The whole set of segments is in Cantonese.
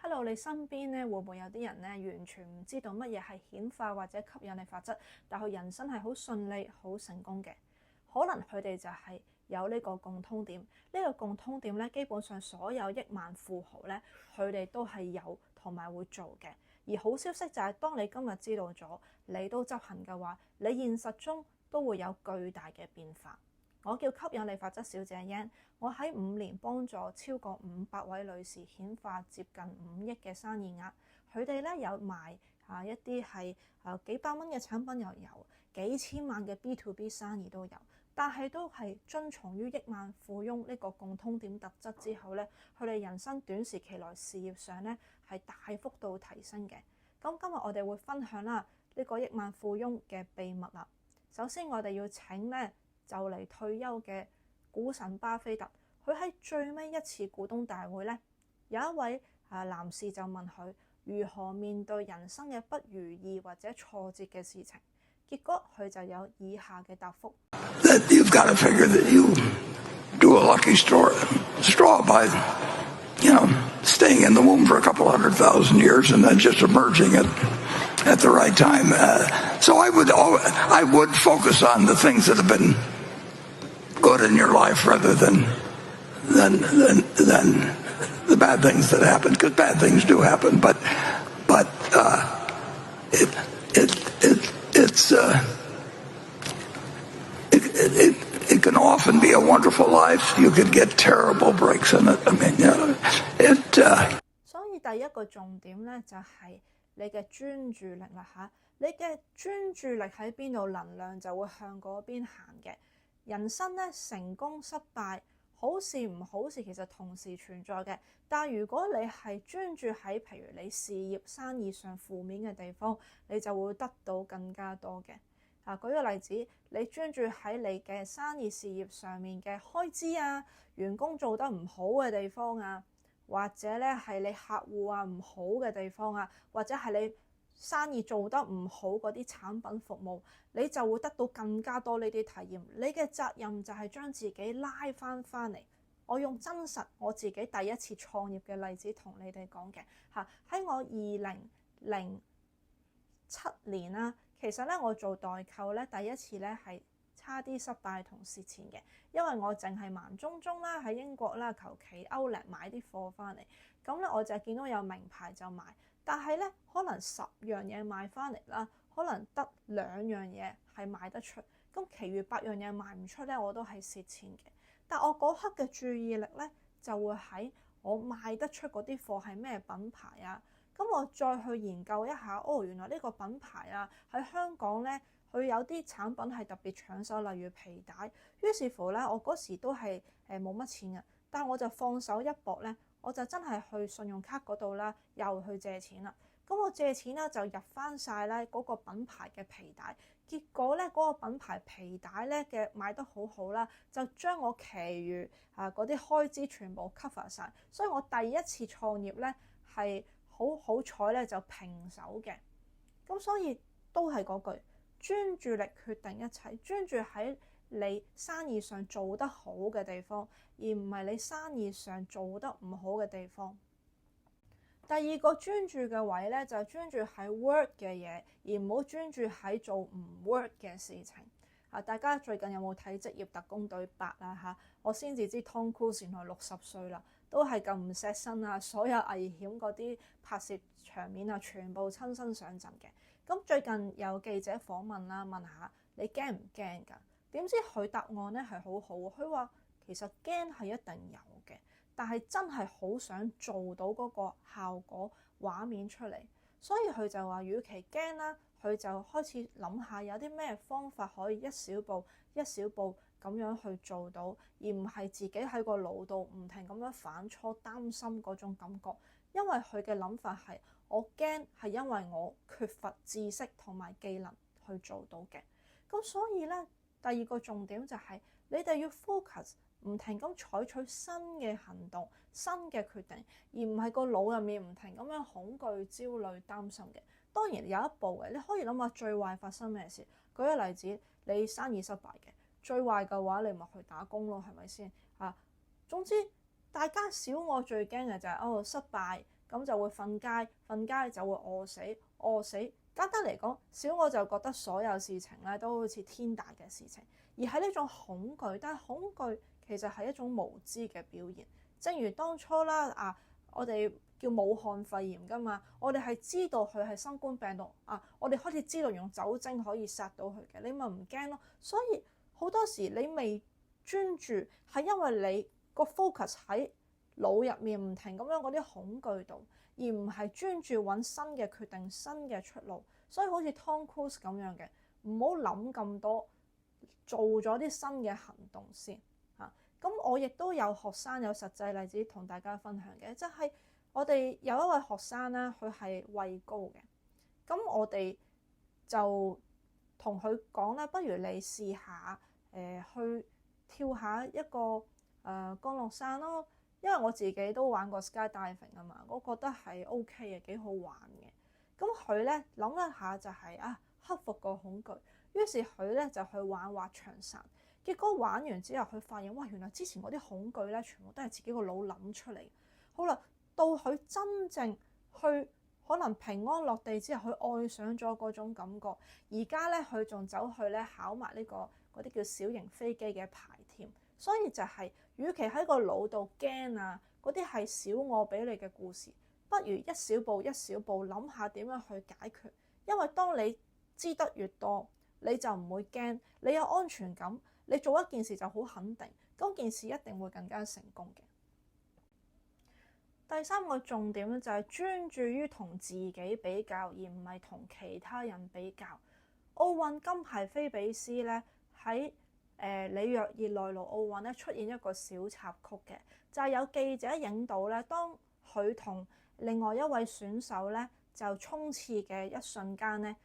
Hello，你身邊咧會唔會有啲人咧完全唔知道乜嘢係顯化或者吸引力法則，但佢人生係好順利、好成功嘅？可能佢哋就係有呢個共通點。呢個共通點咧，基本上所有億萬富豪咧，佢哋都係有同埋會做嘅。而好消息就係，當你今日知道咗，你都執行嘅話，你現實中都會有巨大嘅變化。我叫吸引力法則小姐 Yan， 我喺5年幫助超過500位女士顯化接近5億嘅生意額。佢哋咧有賣一啲係幾百蚊嘅產品又有，幾千萬嘅 B2B 生意都有，但係都係遵從於億萬富翁呢個共通點特質之後咧，佢哋人生短時期內事業上咧係大幅度提升嘅。咁今日我哋會分享啦呢個億萬富翁嘅秘密啦。首先我哋要請咧就嚟退休嘅股神巴菲特，佢喺最尾一次股東大會咧，有一位男士就問佢如何面對人生嘅不如意或者挫折嘅事情，結果佢就有以下嘅答覆：That you've got to figure that you do a lucky straw by, staying in the womb for a couple 100,000 years and then just emerging at the right time. So I would focus on the things that have been good in your life rather than the bad things that happen, because bad things do happen. But it can often be a wonderful life. You could get terrible breaks in it. I mean, 所以第一個重點咧就係你嘅專注力啦嚇，你嘅專注力喺邊度，能量就會向嗰邊行嘅。人生咧成功失敗，好事唔好事其實同時存在嘅。但如果你係專注喺譬如你事業生意上負面嘅地方，你就會得到更加多嘅。舉個例子，你專注喺你嘅生意事業上面嘅開支啊，員工做得唔好嘅地方啊，或者咧係你客戶唔好嘅地方啊，或者係你生意做得唔好嗰啲產品服務，你就會得到更加多呢啲體驗。你嘅責任就係將自己拉翻嚟。我用真實我自己第一次創業嘅例子同你哋講嘅嚇，喺我2007年啦，其實咧我做代購咧第一次咧係差啲失敗同蝕錢嘅，因為我淨係盲中中啦喺英國啦求其Outlet買啲貨翻嚟，咁咧我就見到有名牌就買，但係咧可能10樣嘢買翻嚟啦，可能得2樣嘢係賣得出，咁其餘8樣嘢賣唔出咧，我都係蝕錢嘅。但我嗰刻嘅注意力咧就會喺我賣得出嗰啲貨係咩品牌啊，咁我再去研究一下，原來呢個品牌喺香港咧佢有啲產品係特別搶手，例如皮帶。於是乎咧，我嗰時都係冇乜錢嘅，但我就放手一搏咧，我就真係去信用卡嗰度啦，又去借錢啦。咁我借錢啦就入翻晒咧嗰個品牌嘅皮帶，結果咧嗰個品牌皮帶咧嘅賣得好好啦，就將我其餘嗰啲開支全部 cover 晒。所以我第一次創業咧係好彩咧就平手嘅。咁所以都係嗰句，專注力決定一切，專注喺你生意上做得好嘅地方，而唔係你生意上做得唔好嘅地方。第二個專注嘅位咧，就係專注喺 work 嘅嘢，而唔好專注喺做唔 work 嘅事情。大家最近有冇睇《職業特工隊8》啊？我先至知 Tom Cruise 原來60歲啦，都係咁唔錫身啊！所有危險嗰啲拍攝場面啊，全部親身上陣嘅。咁最近有記者訪問啦，問下你驚唔驚㗎？點知佢答案咧係好好，佢話其實驚係一定有嘅。但係真係好想做到嗰個效果畫面出嚟，所以佢就話，與其驚啦，佢就開始諗下有啲咩方法可以一小步一小步咁樣去做到，而唔係自己喺個腦度唔停咁樣反芻擔心嗰種感覺。因為佢嘅諗法係，我驚係因為我缺乏知識同埋技能去做到嘅。咁所以咧，第二個重點就係你哋要 focus。唔停咁採取新嘅行動、新嘅決定，而唔係個腦入面唔停咁樣恐懼、焦慮、擔心嘅。當然有一步嘅，你可以諗下最壞發生咩事。舉個例子，你生意失敗嘅，最壞嘅話你咪去打工咯，係咪先？總之大家小我最驚嘅就係失敗，咁就會瞓街，瞓街就會餓死，餓死。簡單嚟講，小我就覺得所有事情咧都好似天大嘅事情，而係呢種恐懼。但係恐懼其實係一種無知嘅表現。正如當初啦，我哋叫武漢肺炎㗎嘛，我哋係知道佢係新冠病毒我哋開始知道用酒精可以殺到佢嘅，你咪唔驚咯。所以好多時你未專注，係因為你個 focus 喺腦入面唔停咁樣嗰啲恐懼度，而唔係專注揾新嘅決定、新嘅出路。所以好似 Tom Cruise 咁樣嘅，唔好諗咁多，做咗啲新嘅行動先嚇。咁我亦都有學生有實際例子同大家分享嘅，即係我哋有一位學生咧，佢係畏高嘅。咁我哋就同佢講咧，不如你試下去跳下一個降落傘咯。因為我自己都玩過 skydiving 啊嘛，我覺得係 OK 嘅，幾好玩嘅。咁佢咧諗一下就係克服個恐懼，於是佢咧就去玩滑翔傘。結果玩完之後，佢發現哇，原來之前嗰啲恐懼咧，全部都係自己個腦諗出嚟。好啦，到佢真正去可能平安落地之後，佢愛上咗嗰種感覺。而家咧，佢仲走去咧考埋呢個嗰啲叫小型飛機嘅牌添。所以就係，與其喺個腦度驚嗰啲係小我俾你嘅故事，不如一小步一小步諗下點樣去解決。因為當你知得越多，你就唔會驚，你有安全感，你做一件事就好肯定，嗰件事一定會更加成功嘅。第三個重點咧就係專注於同自己比較，而唔係同其他人比較。奧運金牌菲比斯咧喺里約熱內盧奧運咧出現一個小插曲嘅，就係有記者影到咧，當佢同另外一位選手咧就衝刺嘅一瞬間咧，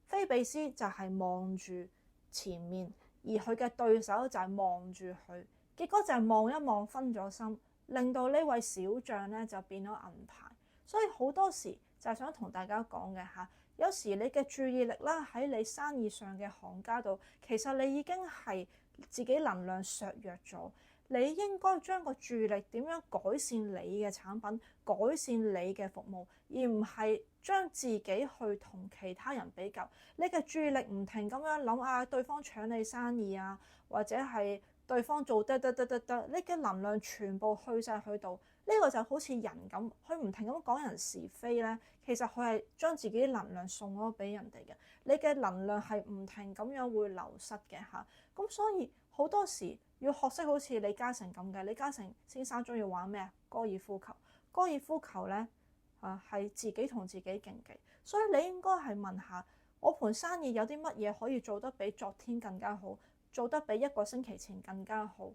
菲比斯就係望住前面，而佢嘅對手就係望住佢，結果就係望一望分咗心，令到呢位小將咧就變咗銀牌。所以好多時就係想同大家講嘅嚇，有時你嘅注意力啦喺你生意上嘅行家度，其實你已經係自己能量削弱咗。你應該將個注意力點樣改善你嘅產品，改善你嘅服務，而唔係將自己去同其他人比較。你嘅注意力唔停咁樣諗對方搶你生意或者係對方做得，你嘅能量全部去晒去度。呢個就好似人咁，佢唔停咁講人是非咧，其實佢係將自己能量送咗俾人哋嘅。你嘅能量係唔停咁樣會流失嘅嚇。咁所以好多時要學識好似李嘉誠咁嘅。李嘉誠先生中意玩咩？高爾夫球。高爾夫球咧係自己同自己競技，所以你應該係問下我盤生意有啲乜嘢可以做得比昨天更加好，做得比一個星期前更加好，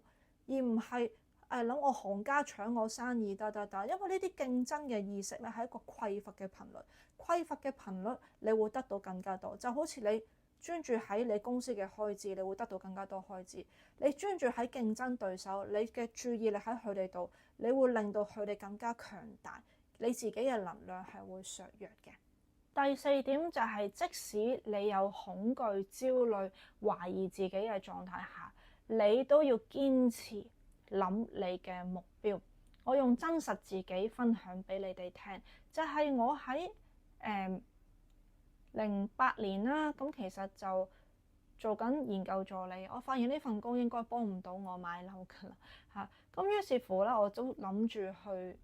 而唔係諗我行家搶我生意得。因為呢啲競爭嘅意識咧係一個匱乏嘅頻率，匱乏嘅頻率你會得到更加多。就好似你專注喺你公司嘅開支，你會得到更加多開支；你專注喺競爭對手，你嘅注意力喺佢哋度，你會令到佢哋更加強大，你自己嘅能量係會削弱嘅。第四點就係，即使你有恐懼、焦慮、懷疑自己嘅狀態下，你都要堅持諗你嘅目標。我用真實自己分享俾你哋聽，就係我喺08年啦，咁其實就做緊研究助理，我發現呢份工應該幫唔到我買樓㗎啦嚇。咁於是乎咧，我都諗住去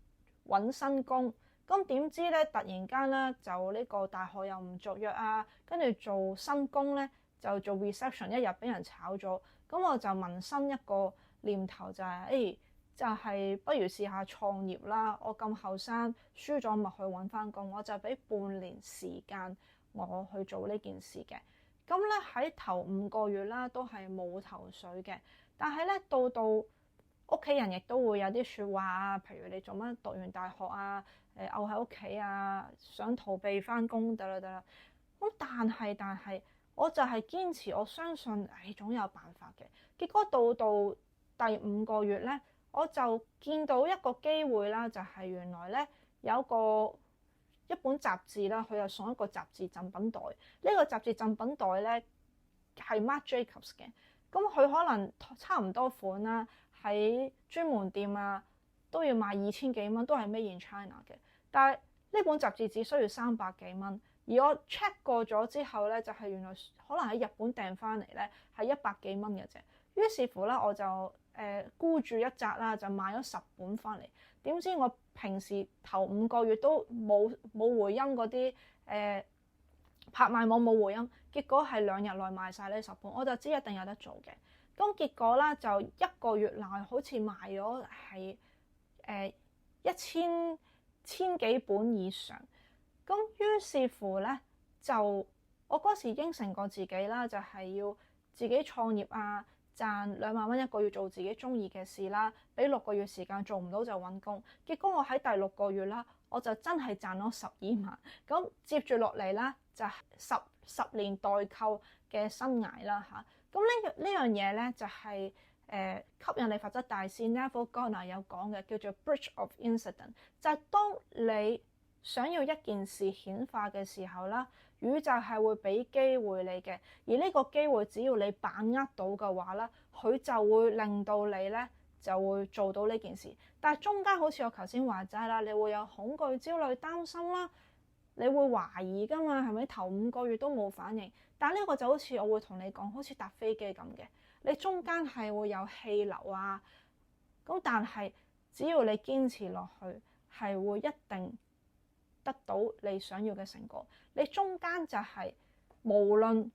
揾新工。咁點知咧，突然間咧就呢個大學又唔續約跟住做新工咧就做 reception， 一日俾人炒咗。咁我就萌生一個念頭就係就係不如試下創業啦。我咁後生，輸咗咪去揾翻工，我就俾半年時間我去做呢件事嘅。咁咧喺頭5個月啦，都係冇頭緒嘅。但係咧到屋企人亦都會有啲説話譬如你做乜讀完大學漚喺屋企想逃避翻工得啦。咁但係我就係堅持，我相信總有辦法嘅。結果到第5個月咧，我就見到一個機會啦，就係原來咧有一本雜誌啦，佢又送一個雜誌贈品袋。呢個雜誌贈品袋咧係 Marc Jacobs 嘅，咁佢可能差唔多款啦，喺專門店都要賣2000幾蚊，都係 Made in China 嘅。但係呢本雜誌只需要300幾蚊，而我 check 過咗之後咧，就係原來可能喺日本訂翻嚟咧係100幾蚊嘅啫。於是乎咧，我就孤注一擲啦，就買咗10本翻嚟。點知我平時頭5個月都冇回音嗰啲拍賣網冇回音，結果係2日內賣晒呢10本，我就知一定有得做嘅。咁結果啦，就1個月內好似賣咗係千幾本以上。咁於是乎咧，就我嗰時應承過自己啦，就係要自己創業啊，賺2萬蚊1個月做自己中意嘅事啦，俾6個月時間做唔到就揾工。結果我喺第6個月啦，我就真係賺咗12萬。咁接住落嚟啦，就係十年代購嘅生涯啦嚇。咁呢樣嘢咧就係吸引力法則大師 Neville Goddard 有講嘅，叫做 Bridge of Incident， 就係當你想要一件事顯化嘅時候啦，宇宙係會俾機會你嘅，而呢個機會只要你把握到嘅話啦，佢就會令到你咧就會做到呢件事。但係中間好似我頭先話齋啦，你會有恐懼、焦慮、擔心啦，你會懷疑噶嘛，係咪？頭5個月都冇反應，但係呢個就好似我會同你講，好似搭飛機咁嘅，你中間係會有氣流啊，咁但係只要你堅持落去，係會一定得到你想要嘅成果。你中間就係無論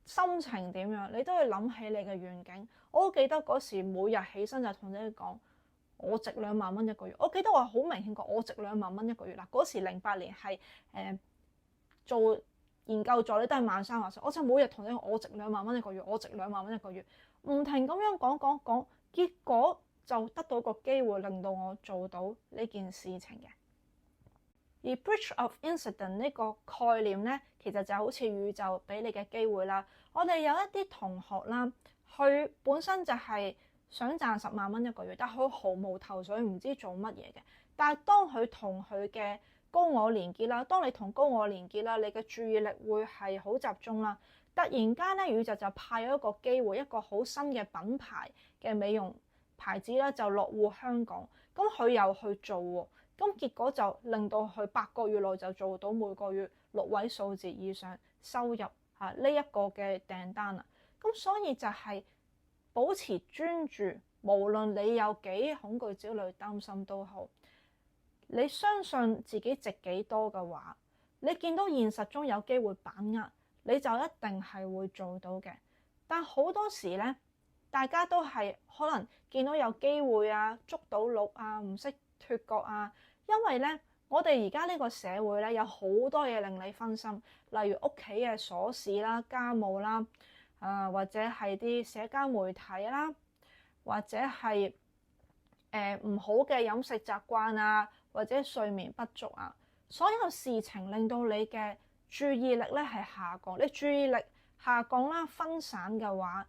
心情點樣，你都要諗起你嘅願景。我都記得嗰時每日起身就同自己講，我值2萬蚊1個月。我記得我好明顯講，我值2萬蚊1個月啦。嗰時08年係做研究助理都係13,000或，我就每日同你講，我值2萬蚊1個月，我值2萬蚊1個月，唔停咁樣講，結果就得到個機會令到我做到呢件事情嘅。而 Bridge of Incident 呢個概念咧，其實就好似宇宙俾你嘅機會啦。我哋有一啲同學啦，佢本身就係想賺10萬蚊1個月，但佢毫無頭緒，唔知做乜嘢嘅。但係當佢同佢嘅高我連結啦，當你同高我連結啦，你嘅注意力會係好集中啦。突然間咧，宇宙就派咗一個機會，一個好新嘅品牌嘅美容牌子啦，就落戶香港。咁佢又去做喎。咁結果就令到佢8個月內就做到每個月6位數字以上收入嚇呢一個嘅訂單啦。咁所以就係保持專注，無論你有幾恐懼、焦慮、擔心都好，你相信自己值幾多嘅話，你見到現實中有機會把握，你就一定係會做到嘅。但好多時咧，大家都係可能見到有機會啊，捉到鹿啊，唔識脫角啊，因為咧，我哋而家呢個社會咧有好多嘢令你分心，例如屋企嘅瑣事啦、家務啦，或者係啲社交媒體啦，或者係唔好嘅飲食習慣啊，或者睡眠不足啊，所有事情令到你嘅注意力咧係下降。你注意力下降啦、分散嘅話，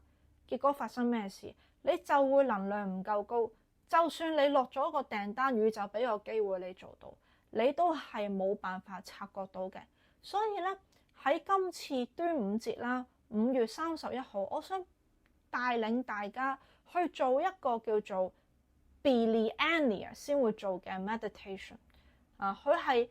結果發生咩事？你就會能量唔夠高。就算你落咗個訂單，宇宙俾個機會你做到，你都係冇辦法察覺到嘅。所以咧，喺今次端午節啦，5月31號，我想帶領大家去做一個叫做 Billionaire 先會做嘅 meditation。佢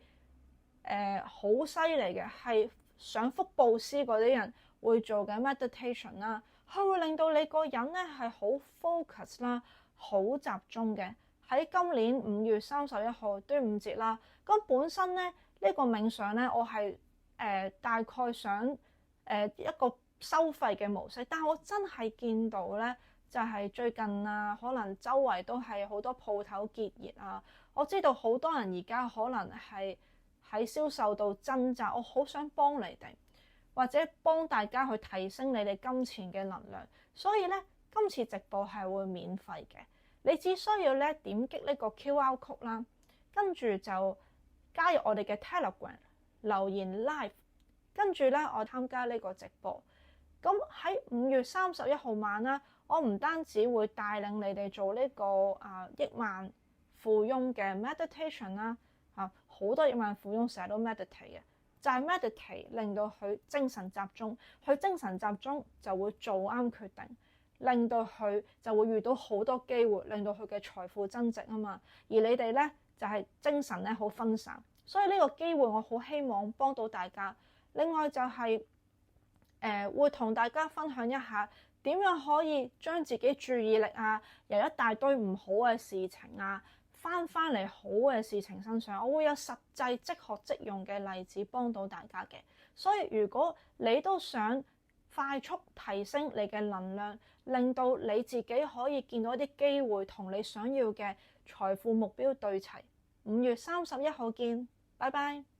係好犀利嘅，係想福布斯嗰啲人會做嘅 meditation 啦。佢會令到你個人咧係好 focus 啦。好集中嘅。喺今年5月31號端午節啦，咁本身咧呢個冥想咧，我係大概想一個收費嘅模式，但係我真係見到咧，就係最近啊，可能周圍都係好多鋪頭結業啊，我知道好多人而家可能係喺銷售度掙扎，我好想幫你哋，或者幫大家去提升你哋金錢嘅能量，所以咧。今次直播係會免費嘅，你只需要咧點擊呢個 QR code 啦，跟住就加入我哋嘅 Telegram 留言 Live， 跟住咧我參加呢個直播。咁喺5月31號晚啦，我唔單止會帶領你哋做呢個億萬富翁嘅 meditation 啦，好多億萬富翁成日都 meditate 嘅，就係 meditate 令到佢精神集中，佢精神集中就會做啱決定。令到佢就會遇到好多機會，令到佢嘅財富增值啊嘛。而你哋咧就係精神咧好分散。所以呢個機會我好希望幫到大家。另外就係會同大家分享一下點樣可以將自己注意力啊由一大堆唔好嘅事情啊翻嚟好嘅事情身上。我會有實際即學即用嘅例子幫到大家嘅。所以如果你都想快速提升你嘅能量，令到你自己可以見到一啲機會同你想要嘅財富目標對齊，5月31號見，拜拜。